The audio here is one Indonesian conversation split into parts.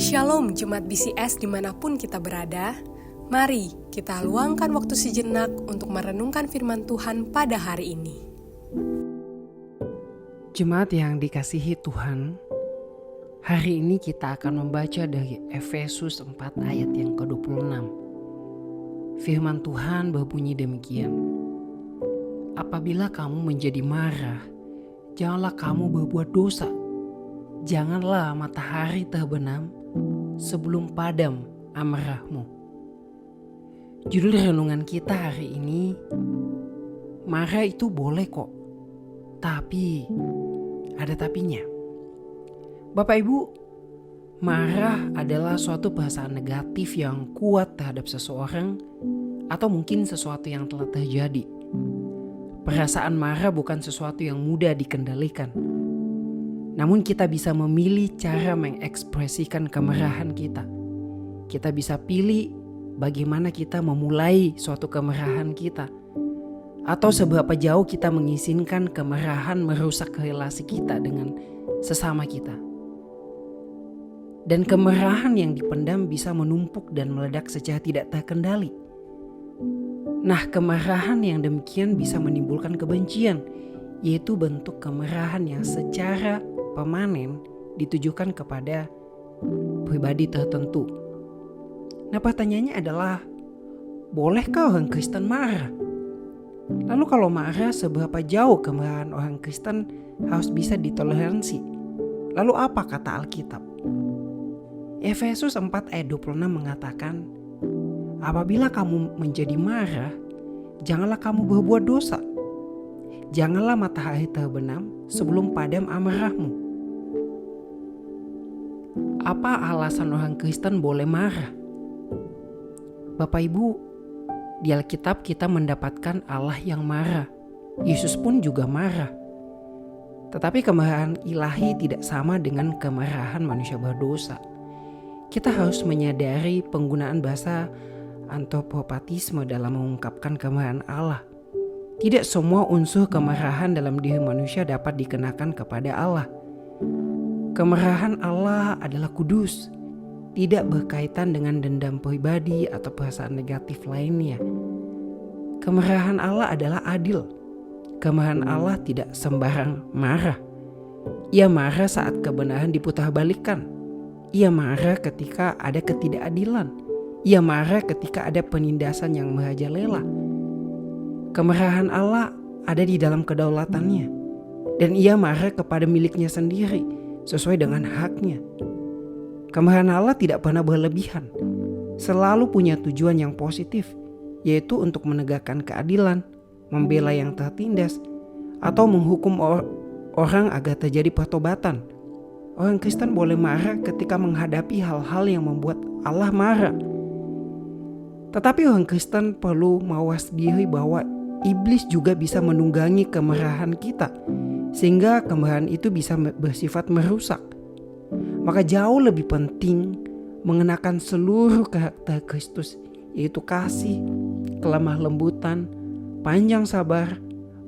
Shalom Jemaat BCS dimanapun kita berada. Mari kita luangkan waktu sejenak untuk merenungkan firman Tuhan pada hari ini. Jemaat yang dikasihi Tuhan, hari ini kita akan membaca dari Efesus 4 ayat yang ke-26. Firman Tuhan berbunyi demikian. Apabila kamu menjadi marah, janganlah kamu berbuat dosa. Janganlah matahari terbenam sebelum padam amarahmu. Judul renungan kita hari ini, marah itu boleh kok, tapi ada tapinya. Bapak Ibu, marah adalah suatu perasaan negatif yang kuat terhadap seseorang atau mungkin sesuatu yang telah terjadi. Perasaan marah bukan sesuatu yang mudah dikendalikan. Namun kita bisa memilih cara mengekspresikan kemarahan kita. Kita bisa pilih bagaimana kita memulai suatu kemarahan kita. Atau seberapa jauh kita mengizinkan kemarahan merusak relasi kita dengan sesama kita. Dan kemarahan yang dipendam bisa menumpuk dan meledak secara tidak terkendali. Nah, kemarahan yang demikian bisa menimbulkan kebencian, yaitu bentuk kemarahan yang secara permanen ditujukan kepada pribadi tertentu. Nah, pertanyaannya adalah, bolehkah orang Kristen marah? Lalu kalau marah, seberapa jauh kemarahan orang Kristen harus bisa ditoleransi? Lalu apa kata Alkitab? Efesus 4 ayat 26 mengatakan, apabila kamu menjadi marah, janganlah kamu berbuat dosa. Janganlah matahari terbenam sebelum padam amarahmu. Apa alasan orang Kristen boleh marah? Bapak Ibu, di Alkitab kita mendapatkan Allah yang marah. Yesus pun juga marah. Tetapi kemarahan ilahi tidak sama dengan kemarahan manusia berdosa. Kita harus menyadari penggunaan bahasa antropopatisme dalam mengungkapkan kemarahan Allah. Tidak semua unsur kemarahan dalam diri manusia dapat dikenakan kepada Allah. Kemarahan Allah adalah kudus, tidak berkaitan dengan dendam pribadi atau perasaan negatif lainnya. Kemarahan Allah adalah adil. Kemarahan Allah tidak sembarang marah. Ia marah saat kebenaran diputarbalikkan. Ia marah ketika ada ketidakadilan. Ia marah ketika ada penindasan yang merajalela. Kemarahan Allah ada di dalam kedaulatannya. Dan ia marah kepada miliknya sendiri sesuai dengan haknya. Kemarahan Allah tidak pernah berlebihan. Selalu punya tujuan yang positif, yaitu untuk menegakkan keadilan, membela yang tertindas, atau menghukum orang agar terjadi pertobatan. Orang Kristen boleh marah ketika menghadapi hal-hal yang membuat Allah marah. Tetapi orang Kristen perlu mawas diri bahwa iblis juga bisa menunggangi kemarahan kita, sehingga kemarahan itu bisa bersifat merusak. Maka jauh lebih penting mengenakan seluruh karakter Kristus, yaitu kasih, kelemah lembutan, panjang sabar,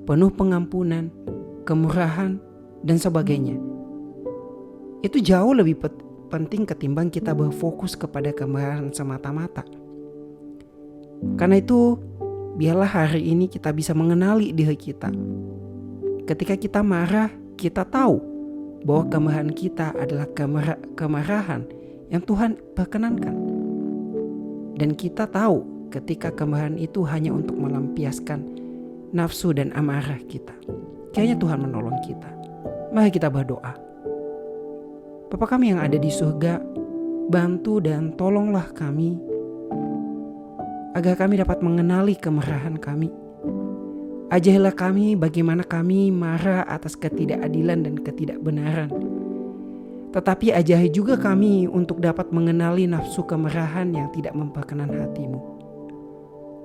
penuh pengampunan, kemurahan, dan sebagainya. Itu jauh lebih penting ketimbang kita berfokus kepada kemarahan semata-mata. Karena itu, biarlah hari ini kita bisa mengenali diri kita. Ketika kita marah, kita tahu bahwa kemarahan kita adalah kemarahan yang Tuhan perkenankan. Dan kita tahu ketika kemarahan itu hanya untuk melampiaskan nafsu dan amarah kita. Kiranya Tuhan menolong kita. Mari kita berdoa. Bapa kami yang ada di surga, bantu dan tolonglah kami agar kami dapat mengenali kemarahan kami. Ajarilah kami bagaimana kami marah atas ketidakadilan dan ketidakbenaran. Tetapi ajari juga kami untuk dapat mengenali nafsu kemarahan yang tidak memperkenan hati-Mu.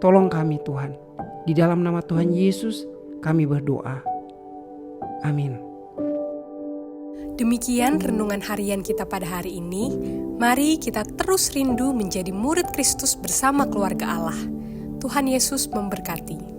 Tolong kami Tuhan. Di dalam nama Tuhan Yesus kami berdoa. Amin. Demikian renungan harian kita pada hari ini. Mari kita terus rindu menjadi murid Kristus bersama keluarga Allah. Tuhan Yesus memberkati.